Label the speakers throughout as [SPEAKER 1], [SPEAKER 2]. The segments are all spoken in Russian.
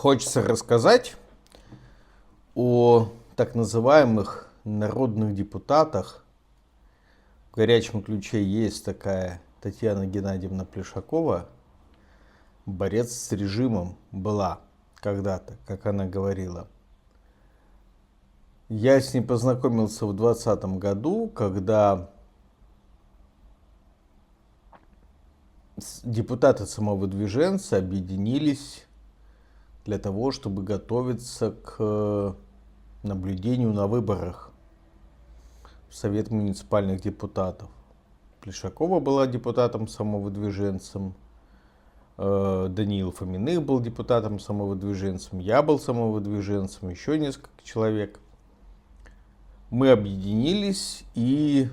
[SPEAKER 1] Хочется рассказать о так называемых народных депутатах. В горячем ключе есть такая Татьяна Геннадьевна Плешакова, борец с режимом была когда-то, как она говорила. Я с ней познакомился в 2020 году, когда депутаты-самовыдвиженцы объединились для того, чтобы готовиться к наблюдению на выборах в Совет муниципальных депутатов. Плешакова была депутатом-самовыдвиженцем, Даниил Фоминых был депутатом-самовыдвиженцем, я был самовыдвиженцем, еще несколько человек. Мы объединились, и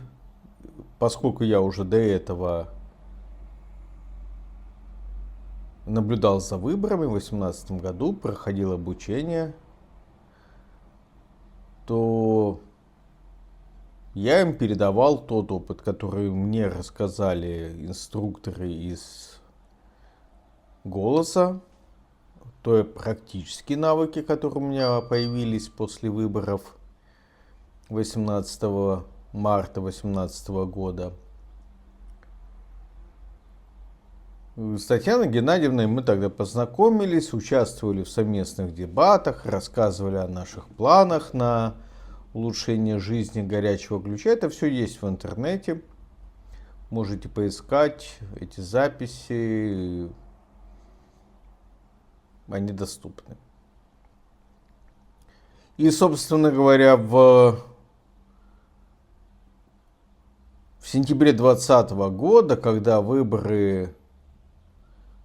[SPEAKER 1] поскольку я уже до этого наблюдал за выборами в 2018 году, проходил обучение, то я им передавал тот опыт, который мне рассказали инструкторы из «Голоса», то практические навыки, которые у меня появились после выборов 18 марта 2018 года. С Татьяной Геннадьевной мы тогда познакомились, участвовали в совместных дебатах, рассказывали о наших планах на улучшение жизни горячего ключа. Это все есть в интернете. Можете поискать эти записи. Они доступны. И, собственно говоря, в сентябре 2020 года, когда выборы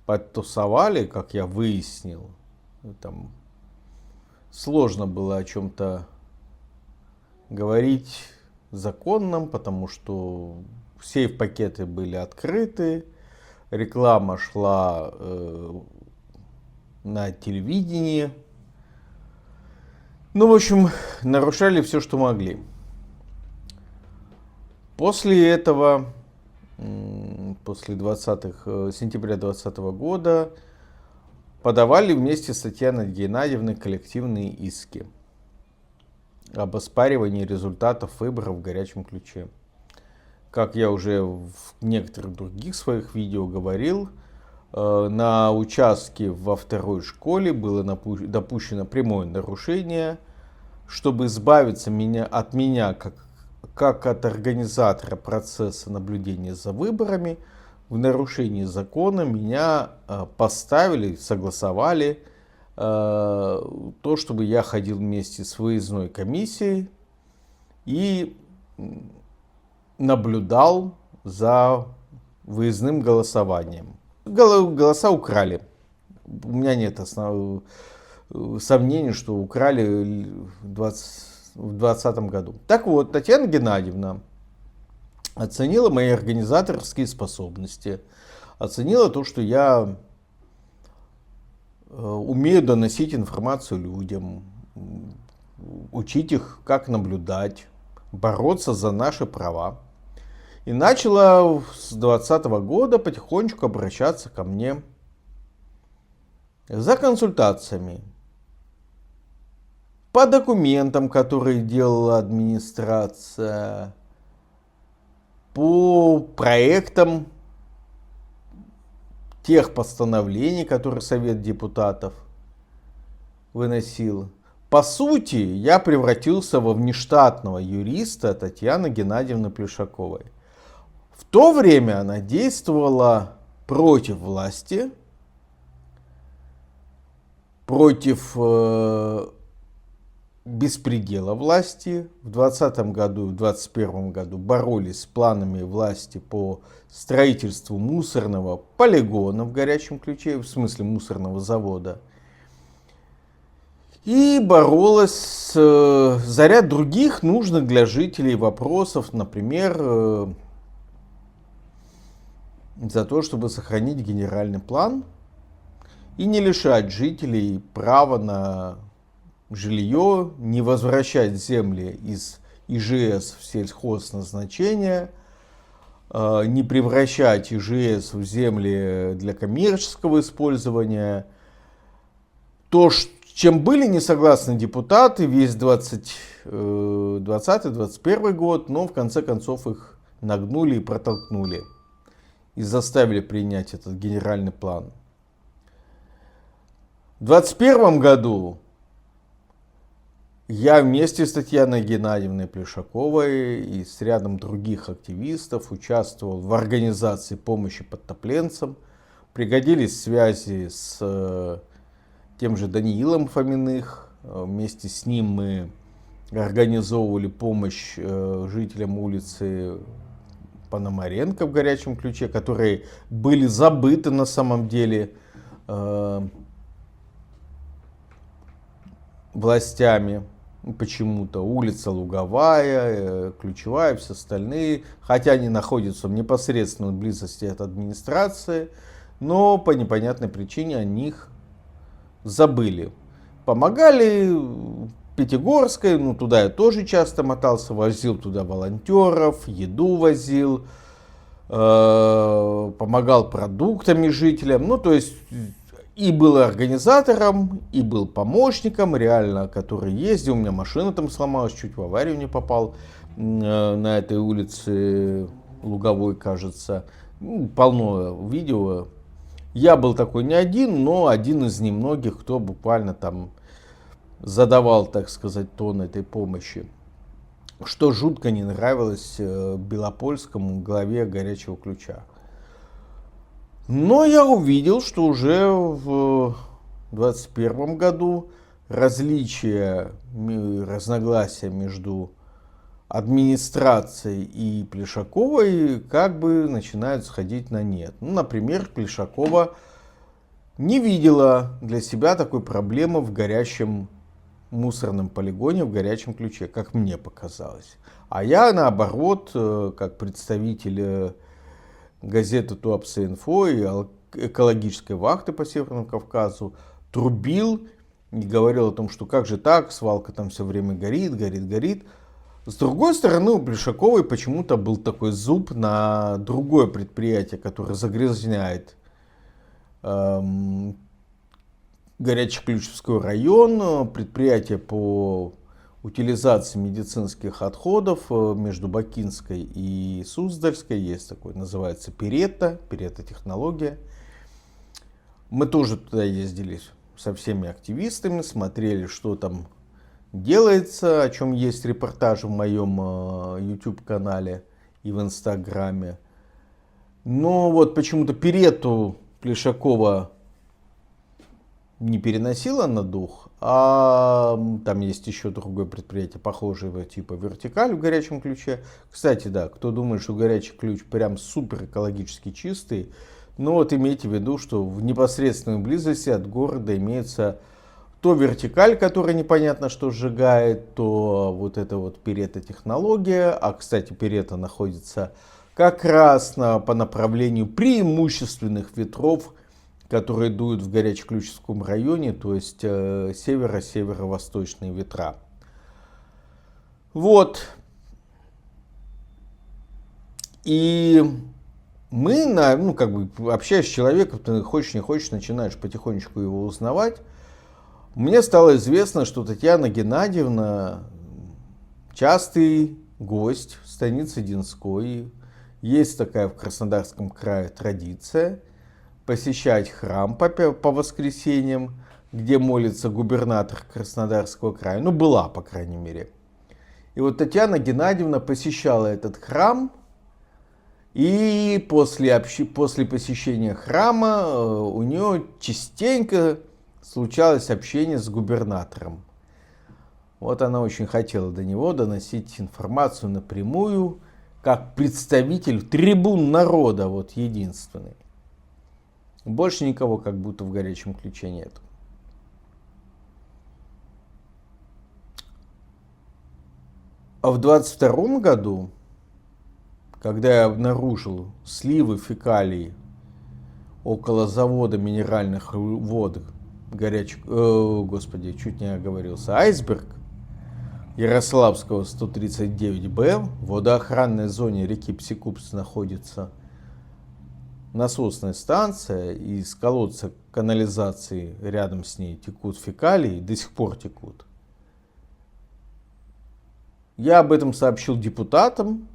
[SPEAKER 1] подтусовали, как я выяснил, там сложно было о чем-то говорить законном, потому что сейф-пакеты были открыты, реклама шла на телевидении. Ну, в общем, нарушали все, что могли. После этого, после сентября 2020 года, подавали вместе с Татьяной Геннадьевной коллективные иски об оспаривании результатов выборов в горячем ключе. Как я уже в некоторых других своих видео говорил, на участке во второй школе было допущено прямое нарушение. Чтобы избавиться от меня как от организатора процесса наблюдения за выборами, в нарушении закона меня поставили, согласовали то, чтобы я ходил вместе с выездной комиссией и наблюдал за выездным голосованием. Голоса украли. У меня нет сомнений, что украли в 2020 году. Так вот, Татьяна Геннадьевна оценила мои организаторские способности, оценила то, что я умею доносить информацию людям, учить их, как наблюдать, бороться за наши права. И начала с 2020 года потихонечку обращаться ко мне за консультациями по документам, которые делала администрация, по проектам тех постановлений, которые Совет депутатов выносил. По сути, я превратился во внештатного юриста Татьяны Геннадьевны Плешаковой. В то время она действовала против власти, против беспредела власти. В 2020 году и в 2021 году боролись с планами власти по строительству мусорного полигона в горячем ключе, в смысле мусорного завода. И боролась за ряд других нужных для жителей вопросов, например, за то, чтобы сохранить генеральный план и не лишать жителей права на жилье, не возвращать земли из ИЖС в сельхозназначение, не превращать ИЖС в земли для коммерческого использования. чем были не согласны депутаты весь 2020-2021 год, но в конце концов их нагнули и протолкнули. И заставили принять этот генеральный план. В 2021 году я вместе с Татьяной Геннадьевной Плешаковой и с рядом других активистов участвовал в организации помощи подтопленцам. Пригодились связи с тем же Даниилом Фоминых. Вместе с ним мы организовывали помощь жителям улицы Пономаренко в Горячем Ключе, которые были забыты на самом деле властями. Почему-то улица Луговая, Ключевая, все остальные, хотя они находятся в непосредственной близости от администрации, но по непонятной причине о них забыли. Помогали Пятигорской, ну туда я тоже часто мотался, возил туда волонтеров, еду возил, помогал продуктами жителям, ну то есть и был организатором, и был помощником, реально, который ездил, у меня машина там сломалась, чуть в аварию не попал на этой улице Луговой, кажется, полно видео. Я был такой не один, но один из немногих, кто буквально там задавал, так сказать, тон этой помощи. Что жутко не нравилось Белопольскому, главе Горячего Ключа. Но я увидел, что уже в 2021 году различия, разногласия между администрацией и Плешаковой как бы начинают сходить на нет. Ну, например, Плешакова не видела для себя такой проблемы в горящем мусорном полигоне в Горячем Ключе, как мне показалось. А я, наоборот, как представитель газеты Туапсе-Инфо и экологической вахты по Северному Кавказу, трубил и говорил о том, что как же так, свалка там все время горит. С другой стороны, у Плешаковой почему-то был такой зуб на другое предприятие, которое загрязняет Горячеключевской район, предприятие по утилизации медицинских отходов между Бакинской и Суздальской. Есть такой, называется Перетта технология. Мы тоже туда ездили со всеми активистами, смотрели, что там делается, о чем есть репортажи в моем YouTube-канале и в Инстаграме. Но вот почему-то Перетту Плешакова не переносила на дух, а там есть еще другое предприятие, похожего типа Вертикаль в Горячем Ключе. Кстати, да, кто думает, что Горячий Ключ прям супер экологически чистый, ну вот имейте в виду, что в непосредственной близости от города имеется то Вертикаль, который непонятно что сжигает, то вот эта вот Перетта технология. А, кстати, Перетта находится как раз по направлению преимущественных ветров, которые дуют в Горячеключевском районе, то есть северо-северо-восточные ветра. Вот. И мы, общаясь с человеком, ты хочешь не хочешь, начинаешь потихонечку его узнавать. Мне стало известно, что Татьяна Геннадьевна частый гость в станице Динской. Есть такая в Краснодарском крае традиция посещать храм по воскресеньям, где молится губернатор Краснодарского края. Ну, была, по крайней мере. И вот Татьяна Геннадьевна посещала этот храм. И после посещения храма у нее частенько случалось общение с губернатором. Вот она очень хотела до него доносить информацию напрямую, как представитель, трибун народа, вот единственный. Больше никого как будто в Горячем Ключе нет. А в 22 году, когда я обнаружил сливы фекалий около завода минеральных вод, чуть не оговорился, Айсберг, Ярославского 139Б, в водоохранной зоне реки Псикупс находится, насосная станция, и из колодца канализации рядом с ней текут фекалии, до сих пор текут. Я об этом сообщил депутатам,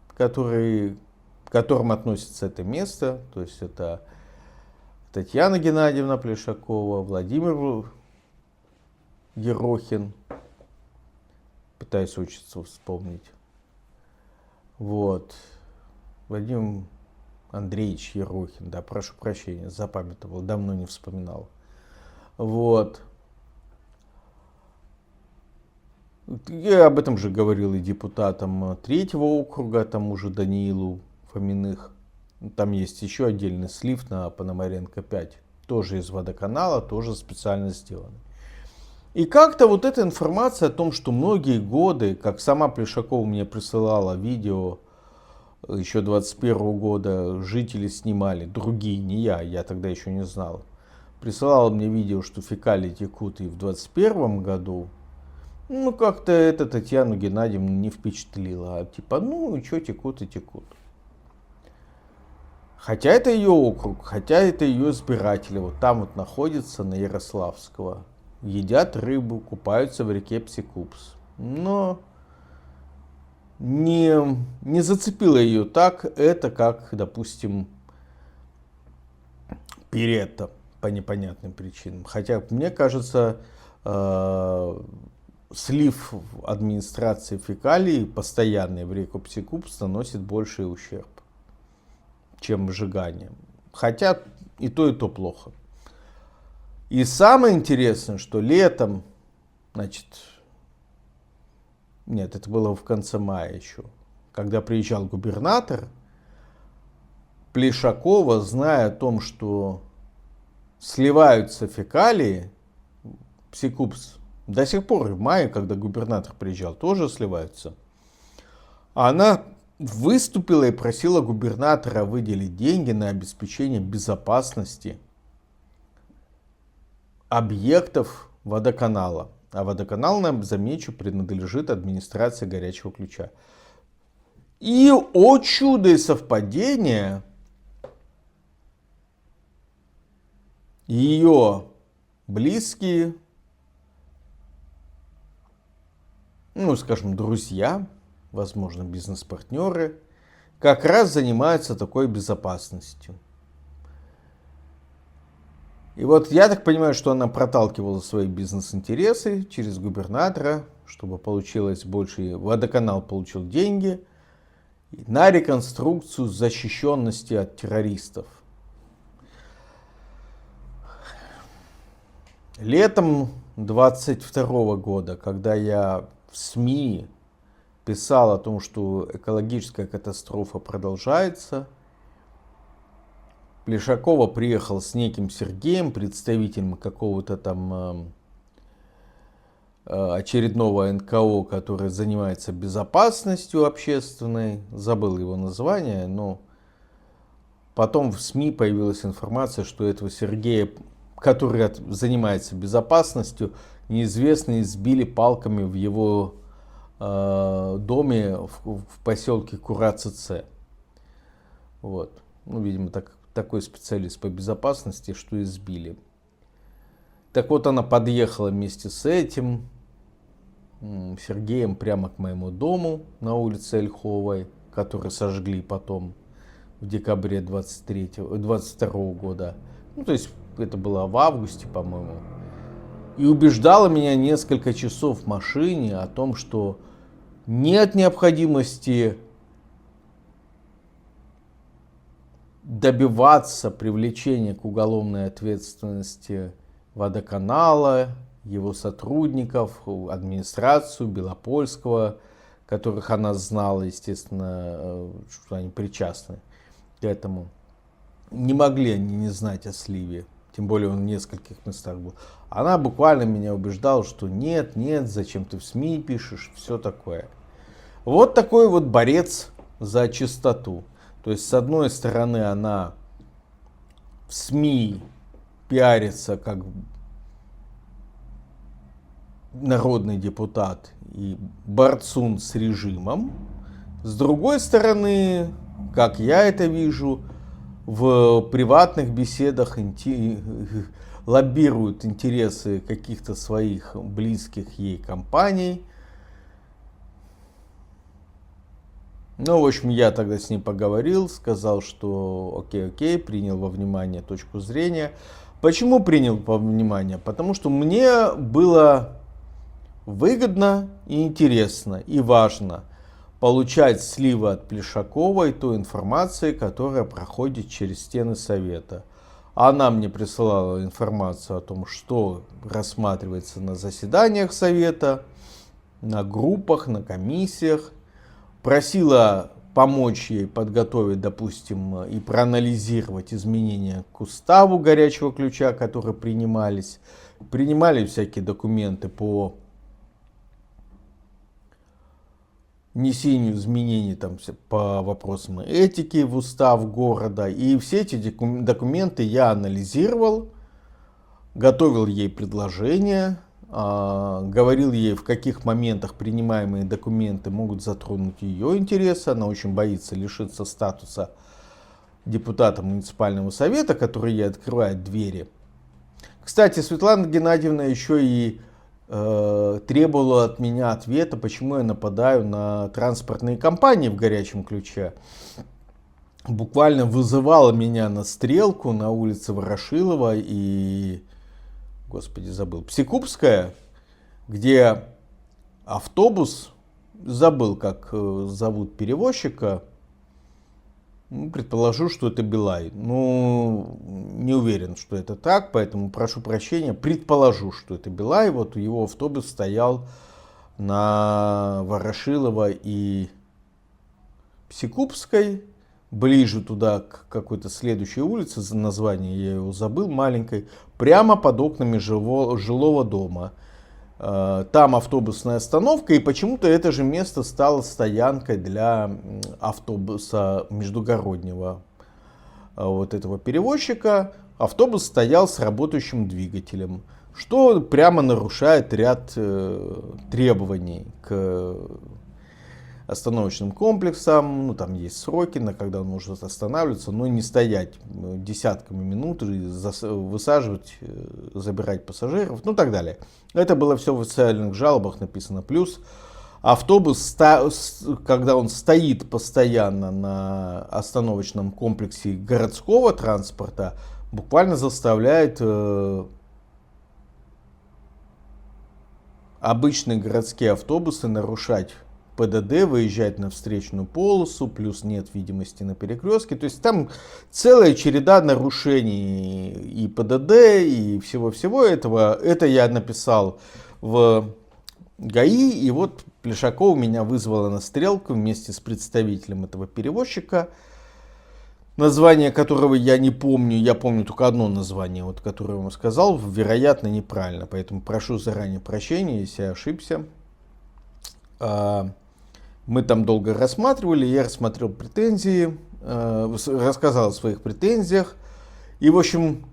[SPEAKER 1] к которым относится это место. То есть это Татьяна Геннадьевна Плешакова, Владимир Ерохин. Пытаюсь учиться вспомнить. Вот. Владимир Андреевич Ерохин, да, прошу прощения, запамятовал, давно не вспоминал. Вот. Я об этом же говорил и депутатам третьего округа, тому же Даниилу Фоминых. Там есть еще отдельный слив на Пономаренко 5, тоже из водоканала, тоже специально сделанный. И как-то вот эта информация о том, что многие годы, как сама Плешакова мне присылала видео, еще 21 года жители снимали, другие, не я тогда еще не знал. Присылала мне видео, что фекалии текут и в 21 году. Ну, как-то это Татьяну Геннадьевну не впечатлило. Типа, ну, что, текут и текут. Хотя это ее округ, хотя это ее избиратели. Вот там вот находится, на Ярославского. Едят рыбу, купаются в реке Псикупс. Но не зацепило ее так это, как, допустим, Перетта по непонятным причинам. Хотя, мне кажется, слив администрации фекалий постоянный в реку Псикупс наносит больший ущерб, чем сжигание. Хотя и то плохо. И самое интересное, что летом, значит, нет, это было в конце мая еще, когда приезжал губернатор, Плешакова, зная о том, что сливаются фекалии, Псикупс до сих пор в мае, когда губернатор приезжал, тоже сливаются. Она выступила и просила губернатора выделить деньги на обеспечение безопасности объектов водоканала. А водоканал, нам замечу, принадлежит администрации Горячего Ключа. И, о чудо и совпадение, ее близкие, ну, скажем, друзья, возможно, бизнес-партнеры, как раз занимаются такой безопасностью. И вот я так понимаю, что она проталкивала свои бизнес-интересы через губернатора, чтобы получилось больше, водоканал получил деньги на реконструкцию защищенности от террористов. Летом 22 года, когда я в СМИ писал о том, что экологическая катастрофа продолжается, Плешакова приехал с неким Сергеем, представителем какого-то там очередного НКО, который занимается безопасностью общественной. Забыл его название, но потом в СМИ появилась информация, что этого Сергея, который занимается безопасностью, неизвестные избили палками в его доме в поселке Курацы-Це. Вот. Ну, видимо, такой специалист по безопасности, что избили. Так вот, она подъехала вместе с этим Сергеем прямо к моему дому на улице Ольховой, который сожгли потом в декабре 22 года. Ну, то есть это было в августе, по-моему. И убеждала меня несколько часов в машине о том, что нет необходимости добиваться привлечения к уголовной ответственности водоканала, его сотрудников, администрацию Белопольского, которых она знала, естественно, что они причастны к этому. Не могли они не знать о сливе, тем более он в нескольких местах был. Она буквально меня убеждала, что нет, зачем ты в СМИ пишешь, все такое. Вот такой вот борец за чистоту. То есть, с одной стороны, она в СМИ пиарится как народный депутат и борцун с режимом. С другой стороны, как я это вижу, в приватных беседах лоббирует интересы каких-то своих близких ей компаний. Ну, в общем, я тогда с ней поговорил, сказал, что окей, принял во внимание точку зрения. Почему принял во внимание? Потому что мне было выгодно и интересно и важно получать сливы от Плешаковой той информации, которая проходит через стены совета. Она мне присылала информацию о том, что рассматривается на заседаниях совета, на группах, на комиссиях. Просила помочь ей подготовить, допустим, и проанализировать изменения к уставу горячего ключа, которые принимались. Принимали всякие документы по внесению изменений там, по вопросам этики в устав города. И все эти документы я анализировал, готовил ей предложения, говорил ей, в каких моментах принимаемые документы могут затронуть ее интересы. Она очень боится лишиться статуса депутата муниципального совета, который ей открывает двери. Кстати, Светлана Геннадьевна еще и требовала от меня ответа, почему я нападаю на транспортные компании в горячем ключе. Буквально вызывала меня на стрелку на улице Ворошилова и, господи, забыл, Псикупская, где автобус, забыл, как зовут перевозчика, предположу, что это Билай. Ну, не уверен, что это так, поэтому прошу прощения. Предположу, что это Билай. Вот его автобус стоял на Ворошилова и Псикупской, ближе туда к какой-то следующей улице, название я его забыл, маленькой, прямо под окнами жилого дома. Там автобусная остановка, и почему-то это же место стало стоянкой для автобуса междугороднего вот этого перевозчика. Автобус стоял с работающим двигателем, что прямо нарушает ряд требований к остановочным комплексам. Ну, там есть сроки, на когда он может останавливаться, но не стоять десятками минут и высаживать, забирать пассажиров, ну и так далее. Это было все в официальных жалобах написано. Плюс автобус, когда он стоит постоянно на остановочном комплексе городского транспорта, буквально заставляет обычные городские автобусы нарушать ПДД, выезжать на встречную полосу, плюс нет видимости на перекрестке. То есть там целая череда нарушений и ПДД, и всего-всего этого. Это я написал в ГАИ, и вот Плешакова меня вызвала на стрелку вместе с представителем этого перевозчика, название которого я не помню. Я помню только одно название, вот, которое я вам сказал, вероятно, неправильно. Поэтому прошу заранее прощения, если я ошибся. Мы там долго рассматривали, я рассмотрел претензии, рассказал о своих претензиях. И, в общем,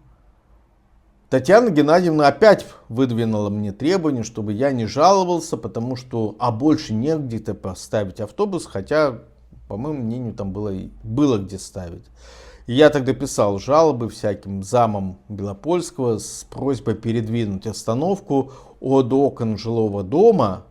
[SPEAKER 1] Татьяна Геннадьевна опять выдвинула мне требование, чтобы я не жаловался, потому что, больше негде-то поставить автобус, хотя, по моему мнению, там было где ставить. И я тогда писал жалобы всяким замам Белопольского с просьбой передвинуть остановку от окон жилого дома,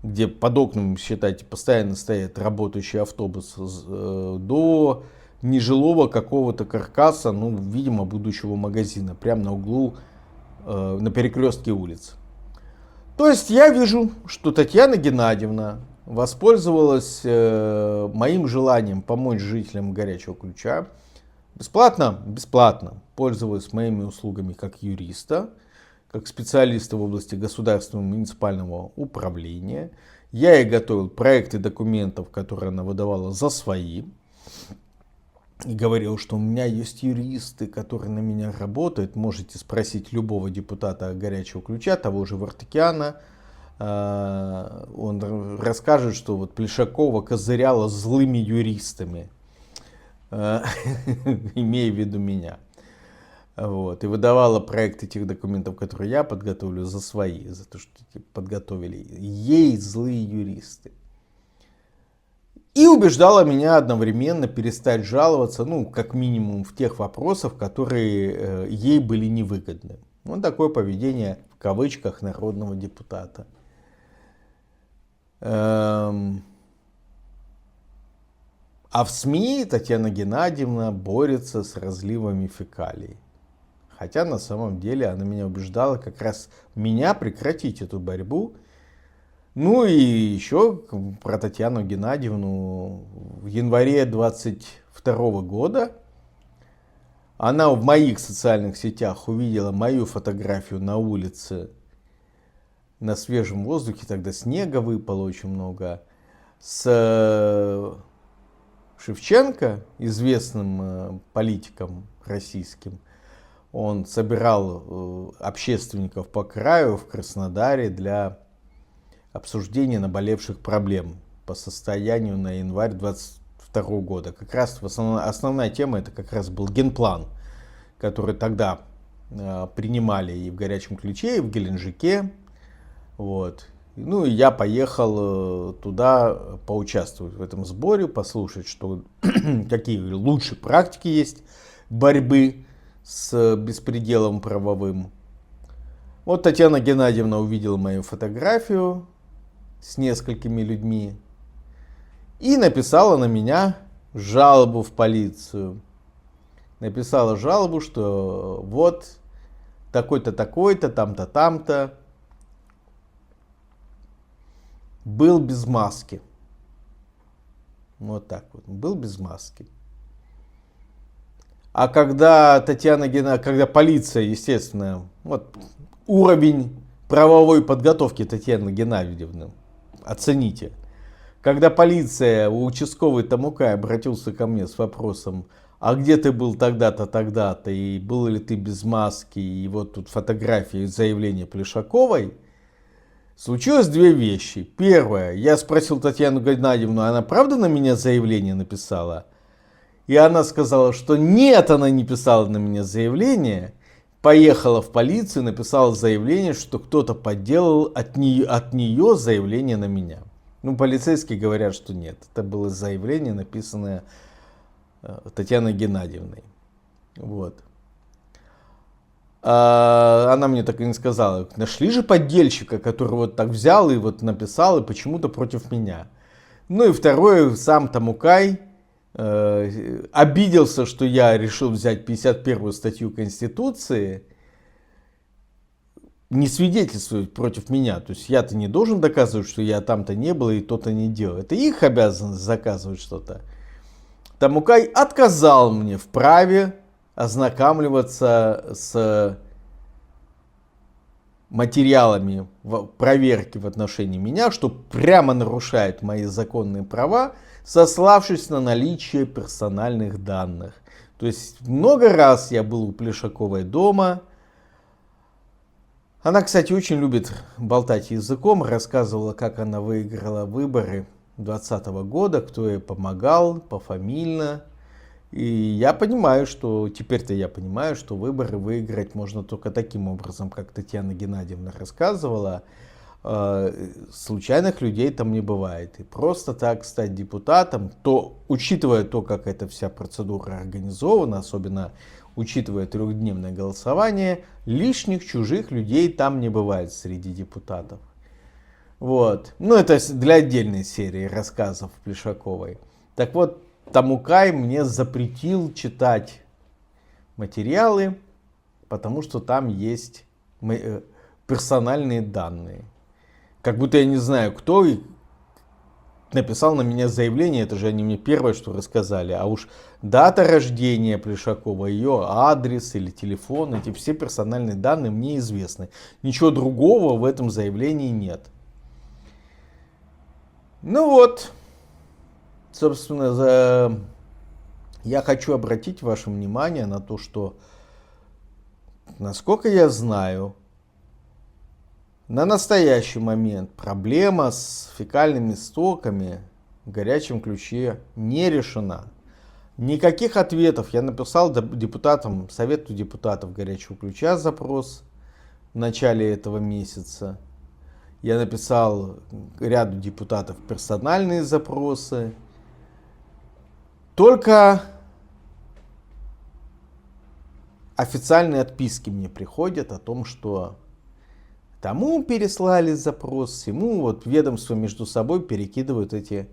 [SPEAKER 1] где под окнами, считайте, постоянно стоит работающий автобус, до нежилого какого-то каркаса, ну, видимо, будущего магазина, прямо на углу, на перекрестке улиц. То есть я вижу, что Татьяна Геннадьевна воспользовалась моим желанием помочь жителям горячего ключа. Бесплатно пользовалась моими услугами как юриста, как специалиста в области государственного муниципального управления. Я ей готовил проекты документов, которые она выдавала за свои. И говорил, что у меня есть юристы, которые на меня работают. Можете спросить любого депутата горячего ключа, того же Вартыкяна. Он расскажет, что вот Плешакова козыряла злыми юристами, имея в виду меня. Вот, и выдавала проект этих документов, которые я подготовлю, за свои, за то, что подготовили ей злые юристы. И убеждала меня одновременно перестать жаловаться, ну, как минимум, в тех вопросах, которые ей были невыгодны. Вот такое поведение, в кавычках, народного депутата. А в СМИ Татьяна Геннадьевна борется с разливами фекалий. Хотя на самом деле она меня убеждала как раз меня прекратить эту борьбу. Ну и еще про Татьяну Геннадьевну. В январе 22 года она в моих социальных сетях увидела мою фотографию на улице на свежем воздухе. Тогда снега выпало очень много. С Шевченко, известным политиком российским. Он собирал общественников по краю в Краснодаре для обсуждения наболевших проблем по состоянию на январь 2022 года. Как раз основная тема это как раз был генплан, который тогда принимали и в Горячем Ключе, и в Геленджике. Вот. Ну и я поехал туда поучаствовать в этом сборе, послушать, что, какие лучшие практики есть борьбы с беспределом правовым. Вот Татьяна Геннадьевна увидела мою фотографию с несколькими людьми и написала на меня жалобу в полицию. Написала жалобу, что вот такой-то, такой-то, там-то, там-то был без маски. Вот так вот, был без маски. А когда когда полиция, естественно, вот уровень правовой подготовки Татьяны Геннадьевны, оцените. Когда полиция, участковый Тамукай обратился ко мне с вопросом, а где ты был тогда-то, тогда-то, и был ли ты без маски, и вот тут фотографии заявления Плешаковой, случилось две вещи. Первое, я спросил Татьяну Геннадьевну, она правда на меня заявление написала? И она сказала, что нет, она не писала на меня заявление. Поехала в полицию, написала заявление, что кто-то подделал от нее заявление на меня. Ну, полицейские говорят, что нет. Это было заявление, написанное Татьяной Геннадьевной. Вот. Она мне так и не сказала. Нашли же поддельщика, который вот так взял и вот написал, и почему-то против меня. Ну и второе, сам Тамукай обиделся, что я решил взять 51-ю статью Конституции, не свидетельствовать против меня. То есть я-то не должен доказывать, что я там-то не был и то-то не делал. Это их обязанность заказывать что-то. Тамукай отказал мне в праве ознакомливаться с материалами проверки в отношении меня, что прямо нарушает мои законные права, сославшись на наличие персональных данных. То есть много раз я был у Плешаковой дома. Она, кстати, очень любит болтать языком, рассказывала, как она выиграла выборы 2020 года, кто ей помогал пофамильно. И я понимаю, что теперь-то я понимаю, что выборы выиграть можно только таким образом, как Татьяна Геннадьевна рассказывала. Случайных людей там не бывает. И просто так стать депутатом, то, учитывая то, как эта вся процедура организована, особенно учитывая трехдневное голосование, лишних чужих людей там не бывает среди депутатов. Вот. Ну, это для отдельной серии рассказов Плешаковой. Так вот, Тамукай мне запретил читать материалы, потому что там есть персональные данные. Как будто я не знаю, кто написал на меня заявление, это же они мне первое, что рассказали. А уж дата рождения Плешакова, ее адрес или телефон, эти все персональные данные мне известны. Ничего другого в этом заявлении нет. Ну вот, собственно, я хочу обратить ваше внимание на то, что, насколько я знаю, на настоящий момент проблема с фекальными стоками в Горячем Ключе не решена. Никаких ответов. Я написал депутатам, Совету депутатов Горячего Ключа запрос в начале этого месяца. Я написал ряду депутатов персональные запросы. Только официальные отписки мне приходят о том, что тому переслали запрос, всему вот ведомства между собой перекидывают эти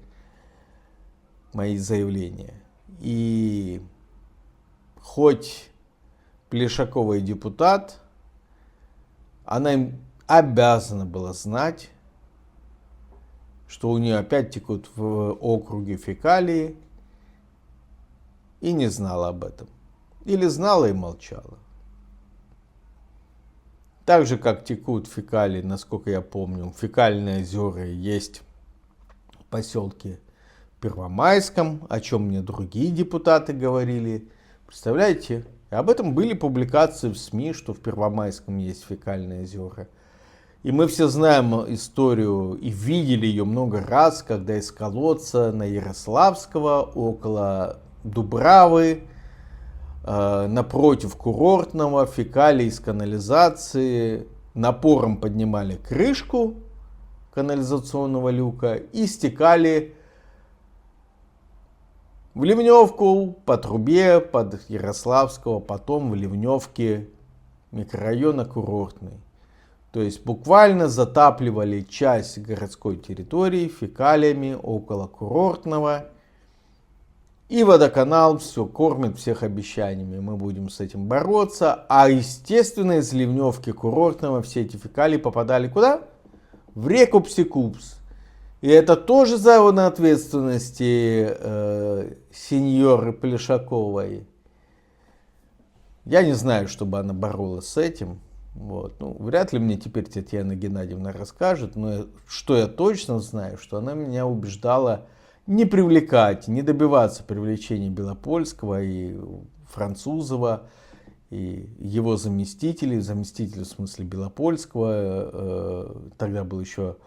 [SPEAKER 1] мои заявления. И хоть Плешакова и депутат, она им обязана была знать, что у нее опять текут в округе фекалии, и не знала об этом. Или знала и молчала. Так же, как текут фекалии, насколько я помню, фекальные озера есть в поселке Первомайском, о чем мне другие депутаты говорили. Представляете, об этом были публикации в СМИ, что в Первомайском есть фекальные озера. И мы все знаем историю и видели ее много раз, когда из колодца на Ярославского, около Дубравы, напротив курортного, фекалии из канализации напором поднимали крышку канализационного люка и стекали в ливневку по трубе под Ярославского, потом в ливневке микрорайона Курортный. То есть буквально затапливали часть городской территории фекалиями около Курортного. И водоканал все кормит всех обещаниями. Мы будем с этим бороться. А естественно из ливневки Курортного все эти фекалии попадали куда? В реку Псикупс. И это тоже зона ответственности сеньоры Плешаковой. Я не знаю, чтобы она боролась с этим. Вот. Ну, вряд ли мне теперь Татьяна Геннадьевна расскажет, но что я точно знаю, что она меня убеждала не привлекать, не добиваться привлечения Белопольского и Французова, и его заместителей в смысле Белопольского, тогда был еще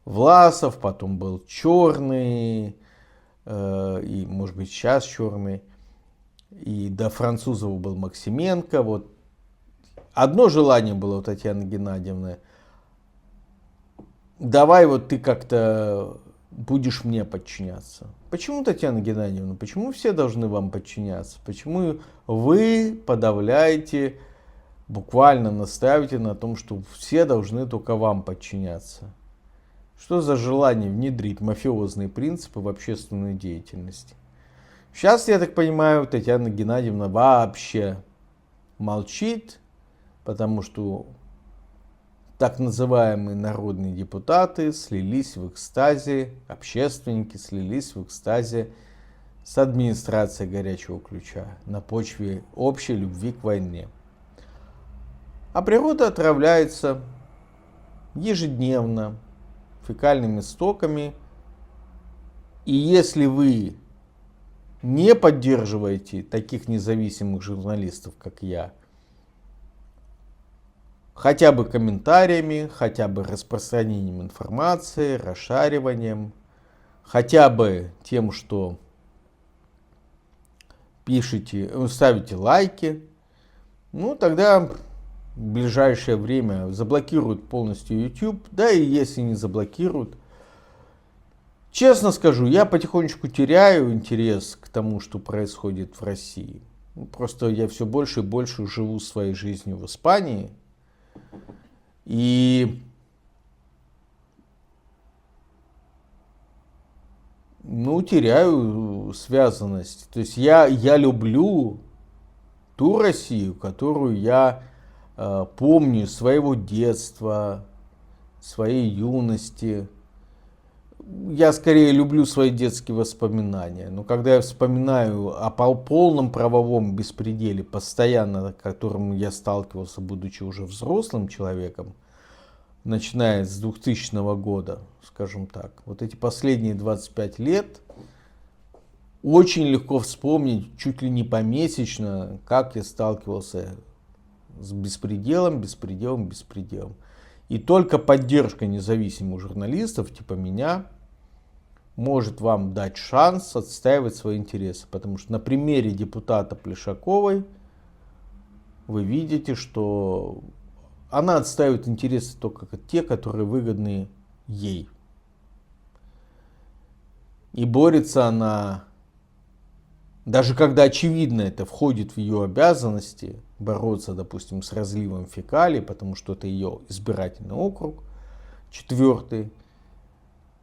[SPEAKER 1] Власов, потом был Черный, и может быть сейчас Черный, и до Французова был Максименко. Вот одно желание было у Татьяны Геннадьевны: давай вот ты как-то будешь мне подчиняться. Почему, Татьяна Геннадьевна, почему все должны вам подчиняться? Почему вы подавляете, буквально настаиваете на том, что все должны только вам подчиняться? Что за желание внедрить мафиозные принципы в общественную деятельность? Сейчас, я так понимаю, Татьяна Геннадьевна вообще молчит, потому что так называемые народные депутаты слились в экстазе, общественники слились в экстазе с администрацией горячего ключа на почве общей любви к войне. А природа отравляется ежедневно фекальными стоками. И если вы не поддерживаете таких независимых журналистов, как я, хотя бы комментариями, хотя бы распространением информации, расшариванием, хотя бы тем, что пишите, ставите лайки, ну тогда в ближайшее время заблокируют полностью YouTube, да и если не заблокируют, честно скажу, я потихонечку теряю интерес к тому, что происходит в России. Просто я все больше и больше живу своей жизнью в Испании. И теряю связанность. То есть я люблю ту Россию, которую я помню из своего детства, своей юности. Я скорее люблю свои детские воспоминания. Но когда я вспоминаю о полном правовом беспределе, постоянно, с которым я сталкивался, будучи уже взрослым человеком, начиная с 2000 года, скажем так, вот эти последние 25 лет, очень легко вспомнить, чуть ли не помесячно, как я сталкивался с беспределом. И только поддержка независимых журналистов, типа меня, может вам дать шанс отстаивать свои интересы. Потому что на примере депутата Плешаковой вы видите, что она отстаивает интересы только те, которые выгодны ей. И борется она Даже когда очевидно это входит в ее обязанности, бороться, допустим, с разливом фекалий, потому что это ее избирательный округ, четвертый,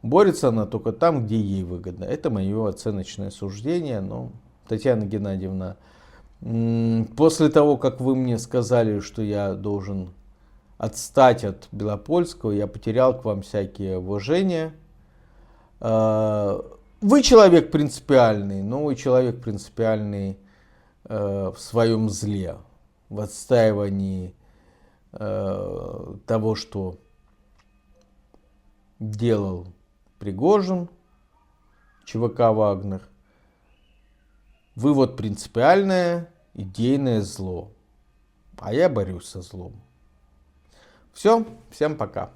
[SPEAKER 1] борется она только там, где ей выгодно. Это мое оценочное суждение. Но, Татьяна Геннадьевна, после того, как вы мне сказали, что я должен отстать от Белопольского, я потерял к вам всякие уважения. Вы человек принципиальный, но вы человек принципиальный в своем зле, в отстаивании того, что делал Пригожин, ЧВК «Вагнер». Вы вот принципиальное, идейное зло, а я борюсь со злом. Все, всем пока.